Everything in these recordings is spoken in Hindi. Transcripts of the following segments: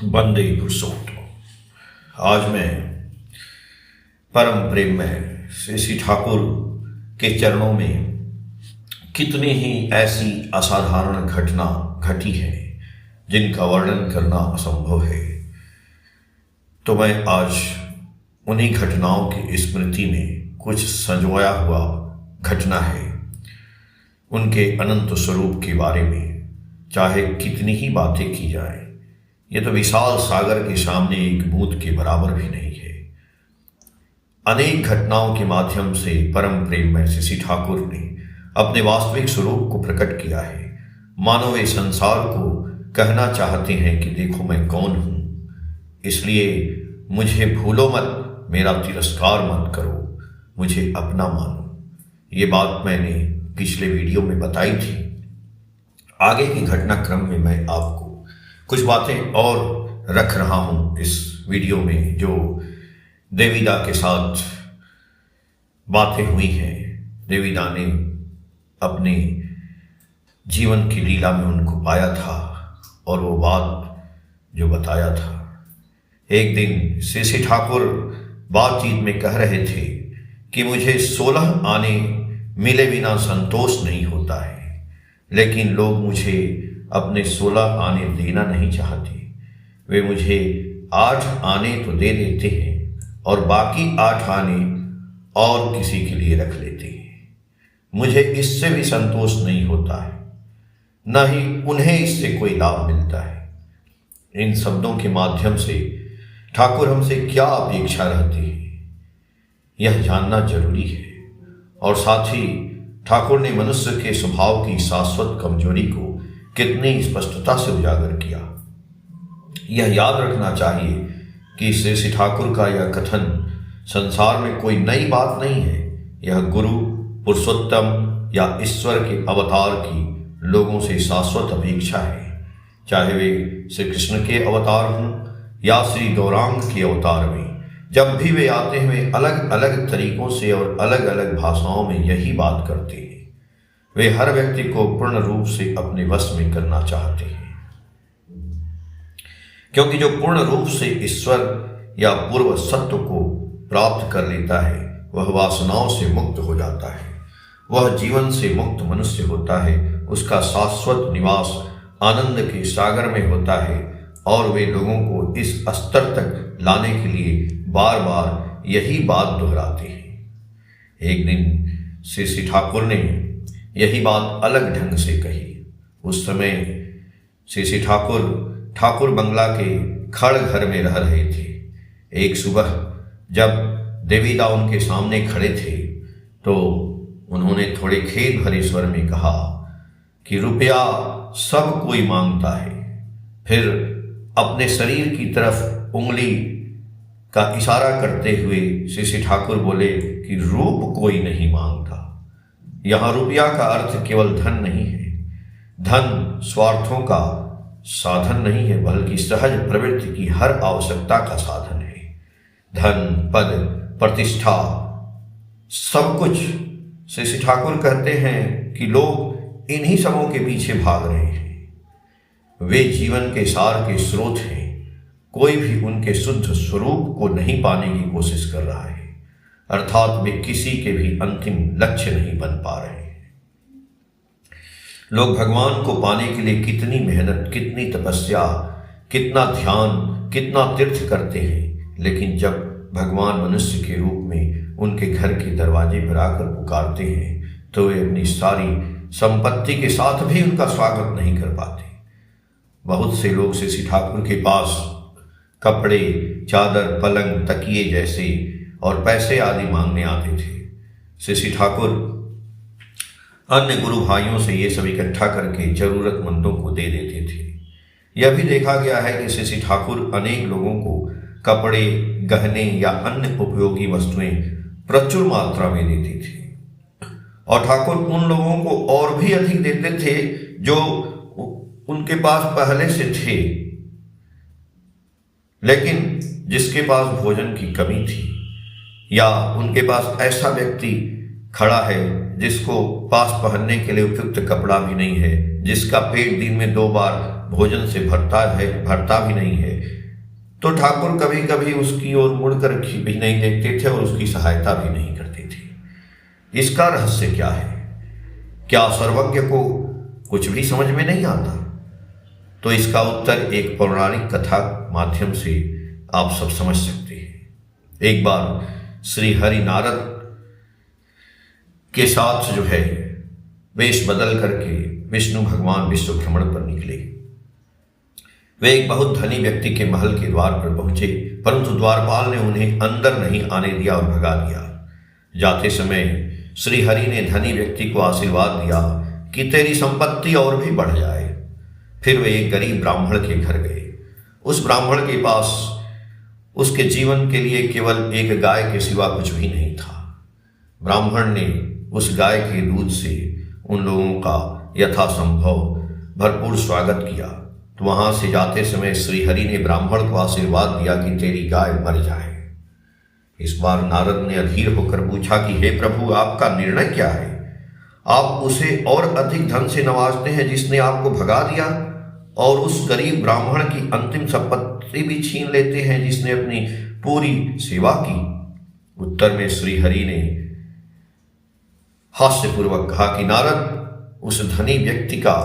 वंदे पुरुषोत्तम। आज मैं परम प्रेम में श्री ठाकुर के चरणों में कितनी ही ऐसी असाधारण घटना घटी है जिनका वर्णन करना असंभव है। तो मैं आज उन्हीं घटनाओं की स्मृति में कुछ संजोया हुआ घटना है उनके अनंत स्वरूप के बारे में चाहे कितनी ही बातें की जाए, ये तो विशाल सागर के सामने एक बूंद के बराबर भी नहीं है। अनेक घटनाओं के माध्यम से परम प्रेम में श्री ठाकुर ने अपने वास्तविक स्वरूप को प्रकट किया है। मानो वे संसार को कहना चाहते हैं कि देखो मैं कौन हूं, इसलिए मुझे भूलो मत, मेरा तिरस्कार मत करो, मुझे अपना मानो। ये बात मैंने पिछले वीडियो में बताई थी। आगे की घटनाक्रम में मैं आपको कुछ बातें और रख रहा हूं इस वीडियो में जो देवीदा के साथ बातें हुई हैं। देवीदा ने अपने जीवन की लीला में उनको पाया था और वो बात जो बताया था। एक दिन श्री ठाकुर बातचीत में कह रहे थे कि मुझे 16 आने मिले बिना संतोष नहीं होता है, लेकिन लोग मुझे अपने 16 आने देना नहीं चाहते। वे मुझे 8 आने तो दे देते हैं और बाकी 8 आने और किसी के लिए रख लेते हैं। मुझे इससे भी संतोष नहीं होता है, न ही उन्हें इससे कोई लाभ मिलता है। इन शब्दों के माध्यम से ठाकुर हमसे क्या अपेक्षा रहती है यह जानना जरूरी है। और साथ ही ठाकुर ने मनुष्य के स्वभाव की शाश्वत कमजोरी को कितनी स्पष्टता से उजागर किया। यह याद रखना चाहिए कि श्री ठाकुर का यह कथन संसार में कोई नई बात नहीं है। यह गुरु, पुरुषोत्तम या ईश्वर के अवतार की लोगों से शाश्वत अपेक्षा है, चाहे वे श्री कृष्ण के अवतार हों या श्री गौरांग के अवतार में। जब भी वे आते हैं वे अलग अलग तरीकों से और अलग अलग भाषाओं में यही बात करते हैं। वे हर व्यक्ति को पूर्ण रूप से अपने वश में करना चाहते हैं, क्योंकि जो पूर्ण रूप से ईश्वर या पूर्व सत्व को प्राप्त कर लेता है वह वासनाओं से मुक्त हो जाता है, वह जीवन से मुक्त मनुष्य होता है, उसका शाश्वत निवास आनंद के सागर में होता है। और वे लोगों को इस स्तर तक लाने के लिए बार बार यही बात दोहराते हैं। एक दिन श्री ठाकुर ने यही बात अलग ढंग से कही। उस समय श्री ठाकुर बंगला के खड़ घर में रह रहे थे। एक सुबह जब देवीदा उनके सामने खड़े थे तो उन्होंने थोड़े खेद भरे स्वर में कहा कि रुपया सब कोई मांगता है। फिर अपने शरीर की तरफ उंगली का इशारा करते हुए श्री ठाकुर बोले कि रूप कोई नहीं मांगता। यहां रुपया का अर्थ केवल धन नहीं है। धन स्वार्थों का साधन नहीं है, बल्कि सहज प्रवृत्ति की हर आवश्यकता का साधन है। धन, पद, प्रतिष्ठा, सब कुछ श्री ठाकुर कहते हैं कि लोग इन्हीं सबों के पीछे भाग रहे हैं। वे जीवन के सार के स्रोत हैं। कोई भी उनके शुद्ध स्वरूप को नहीं पाने की कोशिश कर रहा है, अर्थात वे किसी के भी अंतिम लक्ष्य नहीं बन पा रहे हैं। लोग भगवान को पाने के लिए कितनी मेहनत, कितनी तपस्या, कितना ध्यान, कितना तीर्थ करते हैं, लेकिन जब भगवान मनुष्य के रूप में उनके घर के दरवाजे पर आकर पुकारते हैं तो वे अपनी सारी संपत्ति के साथ भी उनका स्वागत नहीं कर पाते। बहुत से लोग श्री ठाकुर के पास कपड़े, चादर, पलंग, तकिए जैसे और पैसे आदि मांगने आते थे। श्री ठाकुर अन्य गुरु भाइयों से ये सब इकट्ठा करके जरूरतमंदों को दे देते थे। यह भी देखा गया है कि श्री ठाकुर अनेक लोगों को कपड़े, गहने या अन्य उपयोगी वस्तुएं प्रचुर मात्रा में देते थे। और ठाकुर उन लोगों को और भी अधिक देते थे जो उनके पास पहले से थे, लेकिन जिसके पास भोजन की कमी थी या उनके पास ऐसा व्यक्ति खड़ा है जिसको पास पहनने के लिए उपयुक्त कपड़ा भी नहीं है, जिसका पेट दिन में 2 बार भोजन से भरता भी नहीं है, तो ठाकुर कभी कभी उसकी ओर मुड़कर भी नहीं देखते थे और उसकी सहायता भी नहीं करते थे। इसका रहस्य क्या है? क्या सर्वज्ञ को कुछ भी समझ में नहीं आता? तो इसका उत्तर एक पौराणिक कथा माध्यम से आप सब समझ सकते हैं। एक बार श्री हरि नारद के साथ जो है वेश बदल करके विष्णु भगवान विश्व भ्रमण पर निकले। वे एक बहुत धनी व्यक्ति के महल के द्वार पर पहुंचे, परंतु द्वारपाल ने उन्हें अंदर नहीं आने दिया और भगा दिया। जाते समय श्री हरि ने धनी व्यक्ति को आशीर्वाद दिया कि तेरी संपत्ति और भी बढ़ जाए। फिर वे एक गरीब ब्राह्मण के घर गए। उस ब्राह्मण के पास उसके जीवन के लिए केवल एक गाय के सिवा कुछ भी नहीं था। ब्राह्मण ने उस गाय के दूध से उन लोगों का यथासंभव भरपूर स्वागत किया। तो वहां से जाते समय श्री हरि ने ब्राह्मण को आशीर्वाद दिया कि तेरी गाय मर जाए। इस बार नारद ने अधीर होकर पूछा कि हे प्रभु, आपका निर्णय क्या है? आप उसे और अधिक धन से नवाजते हैं जिसने आपको भगा दिया, और उस गरीब ब्राह्मण की अंतिम संपत्ति भी छीन लेते हैं जिसने अपनी पूरी सेवा की। उत्तर में श्री हरि ने हास्यपूर्वक कहा कि नारद, उस धनी व्यक्ति का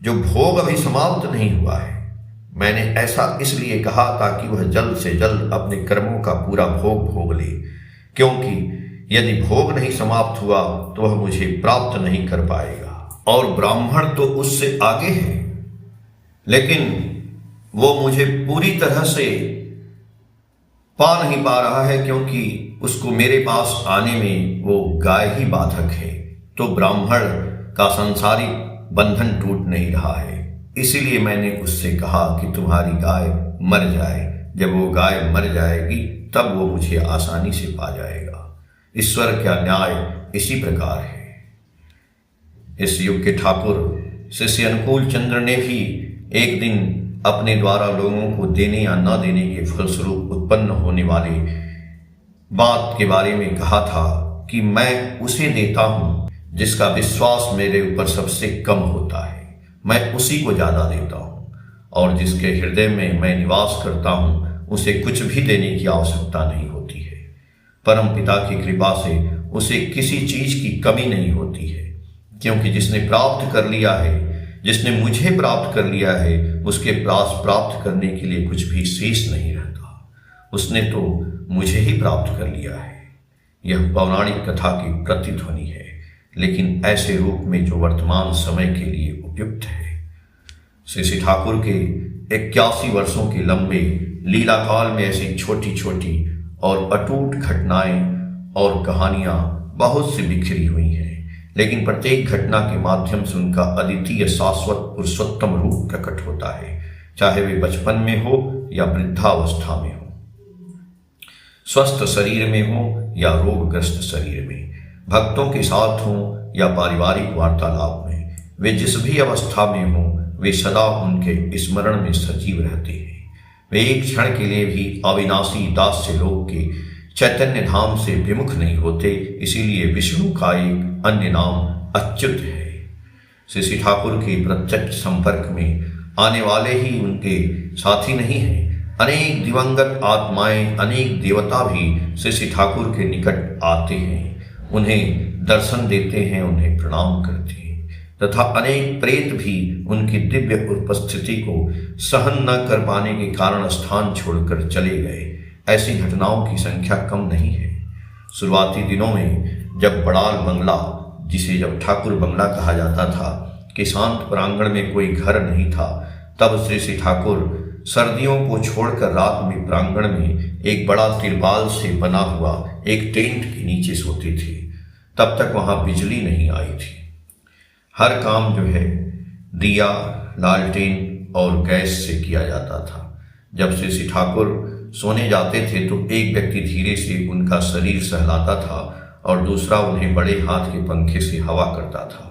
जो भोग अभी समाप्त नहीं हुआ है। मैंने ऐसा इसलिए कहा ताकि वह जल्द से जल्द अपने कर्मों का पूरा भोग ले, क्योंकि यदि भोग नहीं समाप्त हुआ तो वह मुझे प्राप्त नहीं कर पाएगा। और ब्राह्मण तो उससे आगे है, लेकिन वो मुझे पूरी तरह से पा नहीं पा रहा है, क्योंकि उसको मेरे पास आने में वो गाय ही बाधक है। तो ब्राह्मण का सांसारिक बंधन टूट नहीं रहा है, इसीलिए मैंने उससे कहा कि तुम्हारी गाय मर जाए। जब वो गाय मर जाएगी तब वो मुझे आसानी से पा जाएगा। ईश्वर का न्याय इसी प्रकार है। इस युग के ठाकुर श्री श्री अनुकूल चंद्र ने भी एक दिन अपने द्वारा लोगों को देने या न देने के फलस्वरूप उत्पन्न होने वाले बात के बारे में कहा था कि मैं उसे देता हूं जिसका विश्वास मेरे ऊपर सबसे कम होता है। मैं उसी को ज्यादा देता हूं, और जिसके हृदय में मैं निवास करता हूं उसे कुछ भी देने की आवश्यकता नहीं होती है। परम पिता की कृपा से उसे किसी चीज की कमी नहीं होती है, क्योंकि जिसने प्राप्त कर लिया है, जिसने मुझे प्राप्त कर लिया है, उसके पास प्राप्त करने के लिए कुछ भी शेष नहीं रहता। उसने तो मुझे ही प्राप्त कर लिया है। यह पौराणिक कथा की प्रतिध्वनि है, लेकिन ऐसे रूप में जो वर्तमान समय के लिए उपयुक्त है। श्री श्री ठाकुर के 81 वर्षों के लंबे लीला काल में ऐसी छोटी छोटी और अटूट घटनाएं और कहानियां बहुत सी बिखरी हुई हैं, लेकिन प्रत्येक घटना के माध्यम से उनका अद्वितीय शाश्वत पुरुषोत्तम रूप प्रकट होता है, चाहे वे बचपन में हो या वृद्धावस्था में हो, स्वस्थ शरीर में हो या रोगग्रस्त शरीर में, भक्तों के साथ हो या पारिवारिक वार्तालाप में। वे जिस भी अवस्था में हो, वे सदा उनके स्मरण में सजीव रहते हैं। वे एक क्षण के लिए भी अविनाशी दास्य लोक के चैतन्य धाम से विमुख नहीं होते। इसीलिए विष्णु का एक अन्य नाम अच्युत है। श्री श्री ठाकुर के प्रत्यक्ष संपर्क में आने वाले ही उनके साथी नहीं हैं। अनेक दिवंगत आत्माएं, अनेक देवता भी श्री श्री ठाकुर के निकट आते हैं, उन्हें दर्शन देते हैं, उन्हें प्रणाम करते हैं, तथा अनेक प्रेत भी उनकी दिव्य उपस्थिति को सहन न कर पाने के कारण स्थान छोड़कर चले गए। ऐसी घटनाओं की संख्या कम नहीं है। शुरुआती दिनों में जब बड़ाल बंगला, जिसे जब ठाकुर बंगला कहा जाता था, कि शांत प्रांगण में कोई घर नहीं था, तब श्री श्री ठाकुर सर्दियों को छोड़कर रात में प्रांगण में एक बड़ा तिरपाल से बना हुआ एक टेंट के नीचे सोते थे। तब तक वहां बिजली नहीं आई थी। हर काम जो है दिया, लालटेन और गैस से किया जाता था। जब श्री श्री ठाकुर सोने जाते थे तो एक व्यक्ति धीरे से उनका शरीर सहलाता था और दूसरा उन्हें बड़े हाथ के पंखे से हवा करता था।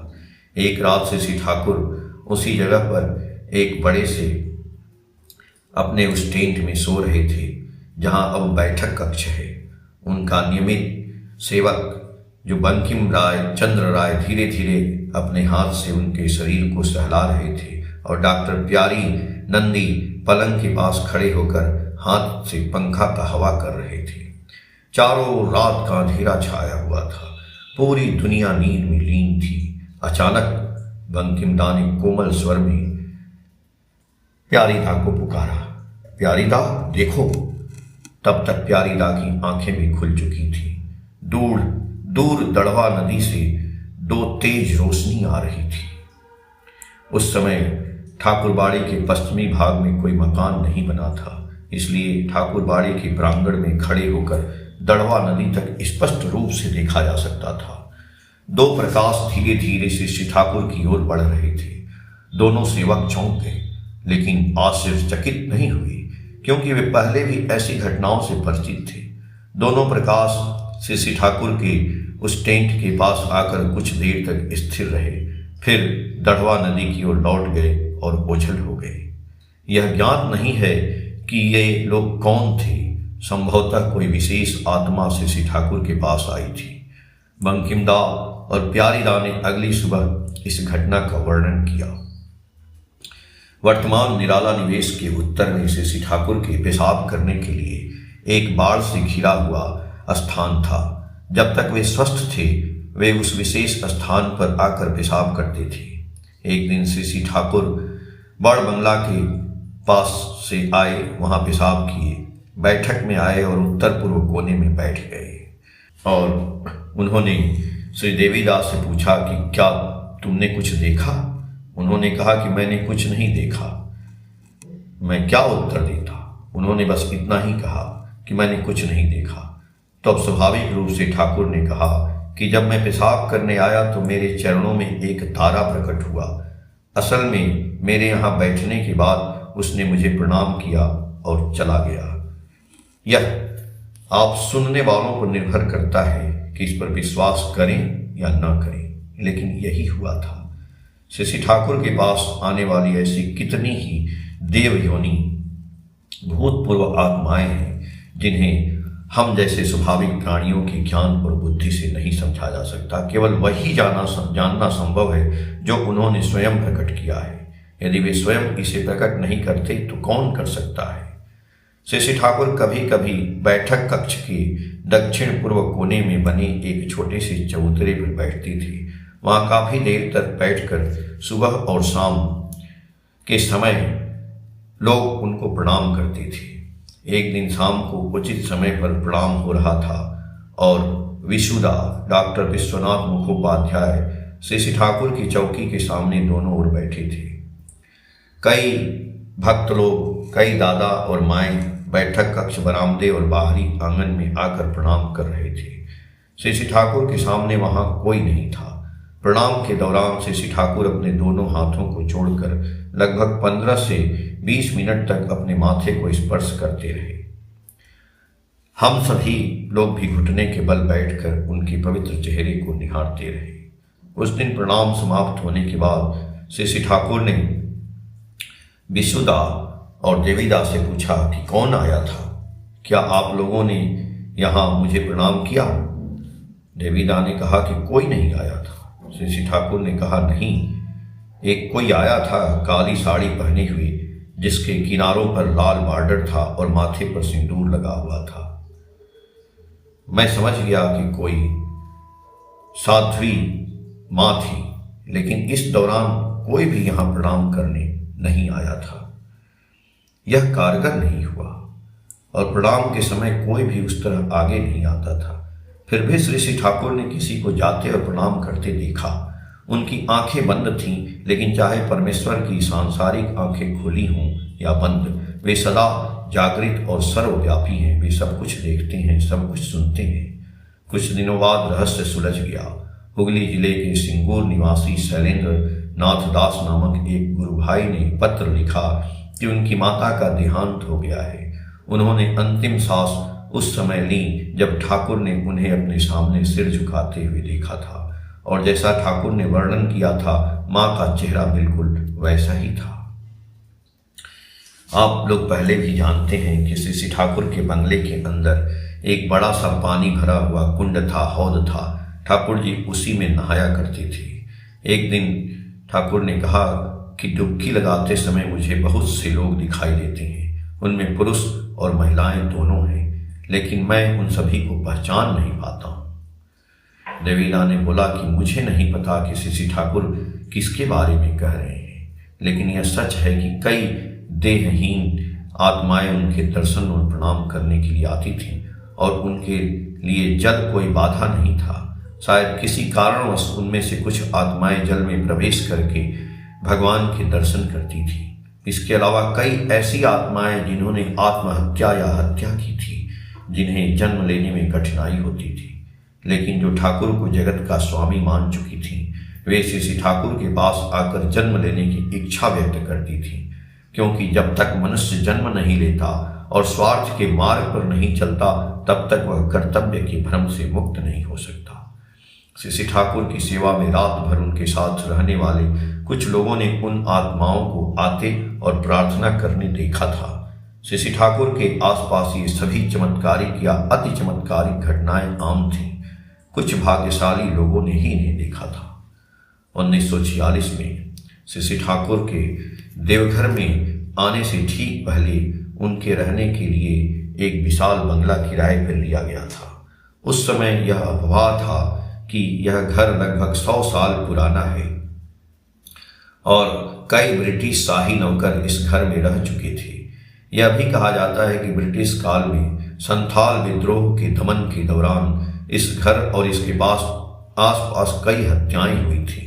एक रात श्री श्री ठाकुर उसी जगह पर एक बड़े से अपने उस टेंट में सो रहे थे जहां अब बैठक कक्ष है। उनका नियमित सेवक जो बंकिम राय चंद्र राय धीरे धीरे अपने हाथ से उनके शरीर को सहला रहे थे और डॉक्टर प्यारी नंदी पलंग के पास खड़े होकर हाथ से पंखा का हवा कर रहे थे। चारों रात का अंधेरा छाया हुआ था, पूरी दुनिया नींद में लीन थी। अचानक बंकिम दा ने कोमल स्वर में प्यारी दा को पुकारा, प्यारी दा देखो। तब तक प्यारी दा की आंखें भी खुल चुकी थी। दूर दूर दड़वा नदी से दो तेज रोशनी आ रही थी। उस समय ठाकुरबाड़ी के पश्चिमी भाग में कोई मकान नहीं बना था, इसलिए ठाकुरबाड़ी के प्रांगण में खड़े होकर दड़वा नदी तक स्पष्ट रूप से देखा जा सकता था। दो प्रकाश धीरे धीरे श्री ठाकुर की ओर बढ़ रहे थे। दोनों सेवक चौंक गए, लेकिन आश्चर्यचकित नहीं हुए, क्योंकि वे पहले भी ऐसी घटनाओं से परिचित थे। दोनों प्रकाश श्री ठाकुर के उस टेंट के पास आकर कुछ देर तक स्थिर रहे, फिर दड़वा नदी की ओर लौट गए और ओझल हो गए। यह ज्ञात नहीं है कि ये लोग कौन थे। संभवतः कोई विशेष आत्मा श्री ठाकुर के पास आई थी। बंकिम दा और प्यारी दा ने अगली सुबह इस घटना का वर्णन किया। वर्तमान निराला निवेश के उत्तर में श्री ठाकुर के पेशाब करने के लिए एक बाढ़ से घिरा हुआ स्थान था। जब तक वे स्वस्थ थे, वे उस विशेष स्थान पर आकर पेशाब करते थे। एक दिन श्री ठाकुर बड़ बंगला के पास से आए, वहां पेशाब किए, बैठक में आए और उत्तर पूर्व कोने में बैठ गए और उन्होंने श्री देवीदास से पूछा कि क्या तुमने कुछ देखा? उन्होंने कहा कि मैंने कुछ नहीं देखा। मैं क्या उत्तर देता? उन्होंने बस इतना ही कहा कि मैंने कुछ नहीं देखा। तो अब स्वाभाविक रूप से ठाकुर ने कहा कि जब मैं पेशाब करने आया तो मेरे चरणों में एक तारा प्रकट हुआ। असल में मेरे यहाँ बैठने के बाद उसने मुझे प्रणाम किया और चला गया। यह आप सुनने वालों पर निर्भर करता है कि इस पर विश्वास करें या न करें, लेकिन यही हुआ था। श्री ठाकुर के पास आने वाली ऐसी कितनी ही देव योनि भूतपूर्व आत्माएं हैं जिन्हें हम जैसे स्वाभाविक प्राणियों के ज्ञान और बुद्धि से नहीं समझा जा सकता। केवल वही जानना संभव है जो उन्होंने स्वयं प्रकट किया है। यदि वे स्वयं इसे प्रकट नहीं करते तो कौन कर सकता है? श्री ठाकुर कभी कभी बैठक कक्ष के दक्षिण पूर्व कोने में बने एक छोटे से चबूतरे पर बैठती थी। वहां काफी देर तक बैठकर सुबह और शाम के समय लोग उनको प्रणाम करते थे। एक दिन शाम को उचित समय पर प्रणाम हो रहा था और विशुदा डॉक्टर विश्वनाथ मुखोपाध्याय श्री ठाकुर की चौकी के सामने दोनों ओर बैठे थे। कई भक्त लोग, कई दादा और माएँ बैठक कक्ष, बरामदे और बाहरी आंगन में आकर प्रणाम कर रहे थे। श्री ठाकुर के सामने वहां कोई नहीं था। प्रणाम के दौरान श्री ठाकुर अपने दोनों हाथों को जोड़कर लगभग 15 से 20 मिनट तक अपने माथे को स्पर्श करते रहे। हम सभी लोग भी घुटने के बल बैठकर उनके पवित्र चेहरे को निहारते रहे। उस दिन प्रणाम समाप्त होने के बाद श्री ठाकुर ने विशुदा और देवीदा से पूछा कि कौन आया था? क्या आप लोगों ने यहाँ मुझे प्रणाम किया? देवीदा ने कहा कि कोई नहीं आया था। श्री ठाकुर ने कहा नहीं, एक कोई आया था, काली साड़ी पहने हुए, जिसके किनारों पर लाल बॉर्डर था और माथे पर सिंदूर लगा हुआ था। मैं समझ गया कि कोई साध्वी माँ थी, लेकिन इस दौरान कोई भी यहाँ प्रणाम करने नहीं आया था। यह कारगर नहीं हुआ और प्रणाम के समय कोई भी उस तरह आगे नहीं आता था। फिर भी श्री ठाकुर ने किसी को जाते और प्रणाम करते देखा। उनकी आंखें बंद थीं, लेकिन चाहे परमेश्वर की सांसारिक आंखें खुली हों या बंद, वे सदा जागृत और सर्वव्यापी हैं। वे सब कुछ देखते हैं, सब कुछ सुनते हैं। कुछ दिनों बाद रहस्य सुलझ गया। हुगली जिले के सिंगूर निवासी शैलेंद्र नाथ दास नामक एक गुरु भाई ने पत्र लिखा कि उनकी माता का देहांत हो गया है। उन्होंने अंतिम सांस उस समय ली जब ठाकुर ने उन्हें अपने सामने सिर झुकाते हुए देखा था, और जैसा ठाकुर ने वर्णन किया था, मां का चेहरा बिल्कुल वैसा ही था। आप लोग पहले भी जानते हैं कि श्री ठाकुर के बंगले के अंदर एक बड़ा सा पानी भरा हुआ कुंड था, हौद था। ठाकुर जी उसी में नहाया करते थे। एक दिन ठाकुर ने कहा कि डुबकी लगाते समय मुझे बहुत से लोग दिखाई देते हैं, उनमें पुरुष और महिलाएं दोनों हैं, लेकिन मैं उन सभी को पहचान नहीं पाता हूँ। देवीला ने बोला कि मुझे नहीं पता कि श्री ठाकुर किसके बारे में कह रहे हैं, लेकिन यह सच है कि कई देहहीन आत्माएं उनके दर्शन और प्रणाम करने के लिए आती थीं और उनके लिए जल कोई बाधा नहीं था। शायद किसी कारणवश उनमें से कुछ आत्माएं जल में प्रवेश करके भगवान के दर्शन करती थी। इसके अलावा कई ऐसी आत्माएं जिन्होंने आत्महत्या या हत्या की थी, जिन्हें जन्म लेने में कठिनाई होती थी, लेकिन जो ठाकुर को जगत का स्वामी मान चुकी थी, वे श्री ठाकुर के पास आकर जन्म लेने की इच्छा व्यक्त करती थी, क्योंकि जब तक मनुष्य जन्म नहीं लेता और स्वार्थ के मार्ग पर नहीं चलता, तब तक वह कर्तव्य के भ्रम से मुक्त नहीं हो सकता। श्री ठाकुर की सेवा में रात भर उनके साथ रहने वाले कुछ लोगों ने उन आत्माओं को आते और प्रार्थना करने देखा था। श्री ठाकुर के आसपास ये सभी चमत्कारिक या अति चमत्कारिक घटनाएं आम थीं। कुछ भाग्यशाली लोगों ने ही इन्हें देखा था। 1946 में श्री ठाकुर के देवघर में आने से ठीक पहले उनके रहने के लिए एक विशाल बंगला किराए पर लिया गया था। उस समय यह अफवाह था कि यह घर लगभग 100 साल पुराना है और कई ब्रिटिश शाही नौकर इस घर में रह चुके थे। यह भी कहा जाता है कि ब्रिटिश काल में संथाल विद्रोह के दमन के दौरान इस घर और इसके आसपास कई हत्याएं हुई थी।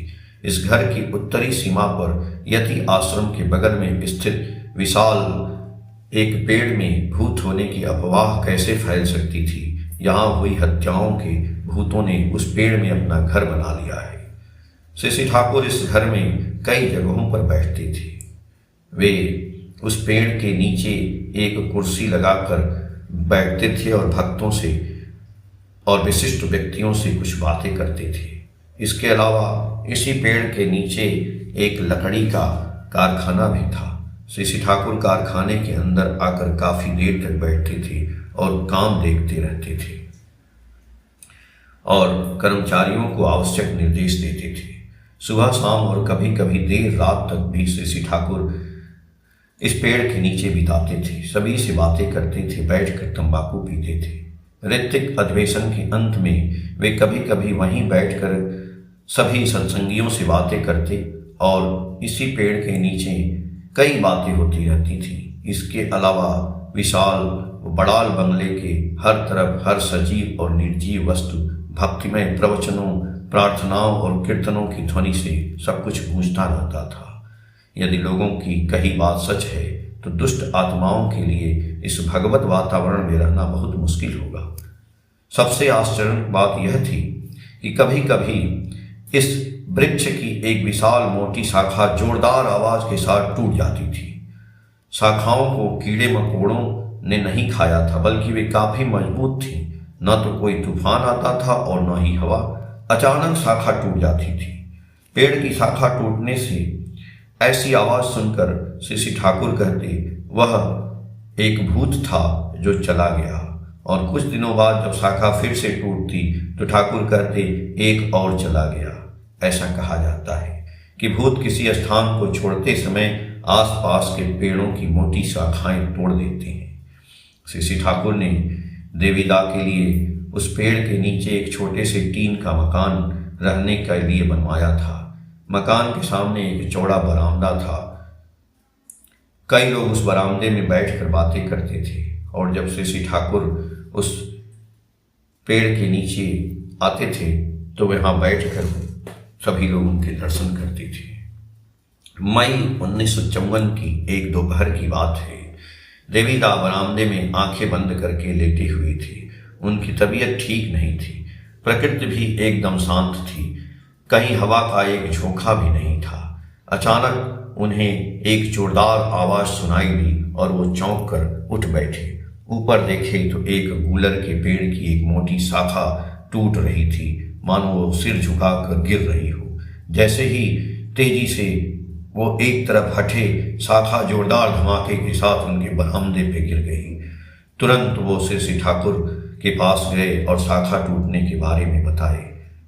इस घर की उत्तरी सीमा पर यति आश्रम के बगल में स्थित विशाल एक पेड़ में भूत होने की अफवाह कैसे फैल सकती थी। यहाँ हुई हत्याओं के भूतों ने उस पेड़ में अपना घर बना लिया है। श्री ठाकुर इस घर में कई जगहों पर बैठते थे। वे उस पेड़ के नीचे एक कुर्सी लगाकर बैठते थे और भक्तों से और विशिष्ट व्यक्तियों से कुछ बातें करते थे। इसके अलावा इसी पेड़ के नीचे एक लकड़ी का कारखाना भी था। श्री ठाकुर कारखाने के अंदर आकर काफी देर तक बैठते थे और काम देखते रहते थे और कर्मचारियों को आवश्यक निर्देश देते थे। सुबह शाम और कभी कभी देर रात तक भी श्री ठाकुर इस पेड़ के नीचे बिताते थे। सभी से बातें करते थे, बैठकर तंबाकू पीते थे। ऋतिक अधिवेशन के अंत में वे कभी कभी वहीं बैठकर सभी सत्संगियों से बातें करते और इसी पेड़ के नीचे कई बातें होती रहती थी। इसके अलावा विशाल बड़ाल बंगले के हर तरफ हर सजीव और निर्जीव वस्तु भक्तिमय प्रवचनों, प्रार्थनाओं और कीर्तनों की ध्वनि से सब कुछ गूंजता रहता था। यदि लोगों की कही बात सच है तो दुष्ट आत्माओं के लिए इस भगवत वातावरण में रहना बहुत मुश्किल होगा। सबसे आश्चर्यजनक बात यह थी कि कभी कभी इस वृक्ष की एक विशाल मोटी शाखा जोरदार आवाज के साथ टूट जाती थी। शाखाओं को कीड़े मकोड़ों ने नहीं खाया था, बल्कि वे काफी मजबूत थी। न तो कोई तूफान आता था और न ही हवा। अचानक शाखा टूट जाती थी। पेड़ की शाखा टूटने से ऐसी आवाज सुनकर श्री ठाकुर कहते, वह एक भूत था जो चला गया। और कुछ दिनों बाद जब शाखा फिर से टूटती तो ठाकुर कहते, एक और चला गया। ऐसा कहा जाता है कि भूत किसी स्थान को छोड़ते समय आसपास के पेड़ों की मोटी शाखाएं तोड़ देते हैं। श्री ठाकुर ने देवीदा के लिए उस पेड़ के नीचे एक छोटे से टीन का मकान रहने के लिए बनवाया था। मकान के सामने एक चौड़ा बरामदा था। कई लोग उस बरामदे में बैठकर बातें करते थे और जब श्री ठाकुर उस पेड़ के नीचे आते थे तो वहां बैठकर सभी लोग उनके दर्शन करते थे। मई 1954 की एक दोपहर की बात है। देवीदा बरामदे में आंखें बंद करके लेटी हुई थी। उनकी तबीयत ठीक नहीं थी। प्रकृति भी एकदम शांत थी। कहीं हवा का एक झोंका भी नहीं था। अचानक उन्हें एक जोरदार आवाज सुनाई दी और वो चौंक कर उठ बैठे। ऊपर देखे तो एक गूलर के पेड़ की एक मोटी शाखा टूट रही थी, मानो वो सिर झुकाकर गिर रही हो। जैसे ही तेजी से वो एक तरफ हटे, शाखा जोरदार धमाके के साथ उनके बरामदे पे गिर गई। तुरंत वो श्री ठाकुर के पास गए और शाखा टूटने के बारे में बताए।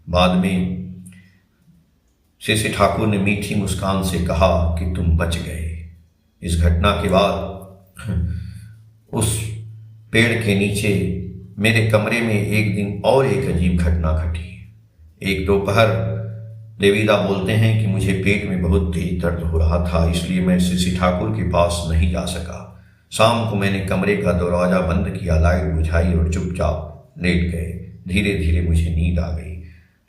बाद में श्री श्री ठाकुर ने मीठी मुस्कान से कहा कि तुम बच गए। इस घटना के बाद उस पेड़ के नीचे मेरे कमरे में एक दिन और एक अजीब घटना घटी। एक दोपहर देवीदा बोलते हैं कि मुझे पेट में बहुत तेज दर्द हो रहा था, इसलिए मैं श्री श्री ठाकुर के पास नहीं जा सका। शाम को मैंने कमरे का दरवाजा बंद किया, लाइट बुझाई और चुपचाप लेट गए। धीरे धीरे मुझे नींद आ गई।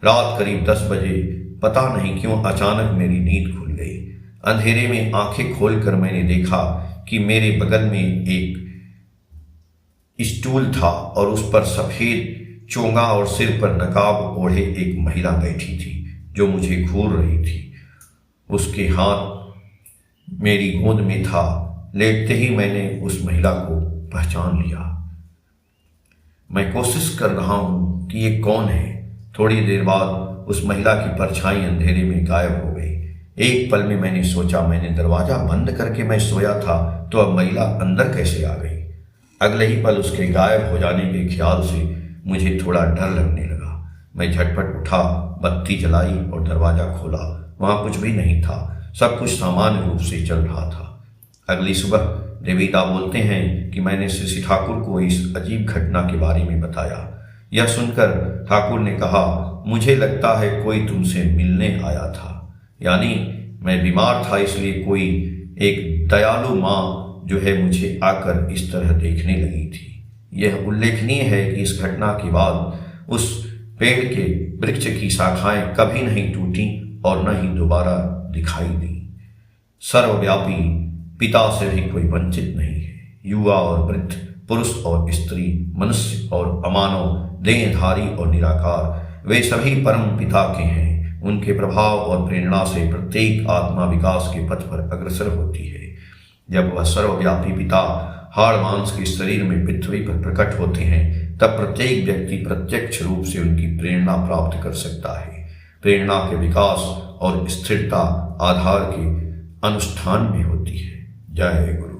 रात करीब 10 बजे पता नहीं क्यों अचानक मेरी नींद खुल गई। अंधेरे में आंखें खोलकर मैंने देखा कि मेरे बगल में एक स्टूल था और उस पर सफेद चोंगा और सिर पर नकाब ओढ़े एक महिला बैठी थी जो मुझे घूर रही थी। उसके हाथ मेरी गोद में था। लेटते ही मैंने उस महिला को पहचान लिया। मैं कोशिश कर रहा हूं कि ये कौन है। थोड़ी देर बाद उस महिला की परछाई अंधेरे में गायब हो गई। एक पल में मैंने सोचा, मैंने दरवाजा बंद करके मैं सोया था तो अब महिला अंदर कैसे आ गई। अगले ही पल उसके गायब हो जाने के ख्याल से मुझे थोड़ा डर लगने लगा। मैं झटपट उठा, बत्ती जलाई और दरवाजा खोला। वहां कुछ भी नहीं था, सब कुछ सामान्य रूप से चल रहा था। अगली सुबह देवीदा बोलते हैं कि मैंने श्री श्री ठाकुर को इस अजीब घटना के बारे में बताया। यह सुनकर ठाकुर ने कहा, मुझे लगता है कोई तुमसे मिलने आया था। यानी मैं बीमार था, इसलिए कोई एक दयालु माँ जो है मुझे आकर इस तरह देखने लगी थी। यह उल्लेखनीय है कि इस घटना के बाद उस पेड़ के वृक्ष की शाखाएं कभी नहीं टूटी और न ही दोबारा दिखाई दी। सर्वव्यापी पिता से भी कोई वंचित नहीं है। युवा और वृद्ध, पुरुष और स्त्री, मनुष्य और अमानव, देहधारी और निराकार, वे सभी परम पिता के हैं। उनके प्रभाव और प्रेरणा से प्रत्येक आत्मा विकास के पथ पर अग्रसर होती है। जब वह सर्वव्यापी पिता हाड़ मांस के शरीर में पृथ्वी पर प्रकट होते हैं, तब प्रत्येक व्यक्ति प्रत्यक्ष रूप से उनकी प्रेरणा प्राप्त कर सकता है। प्रेरणा के विकास और स्थिरता आधार के अनुष्ठान में होती है। जय गुरु।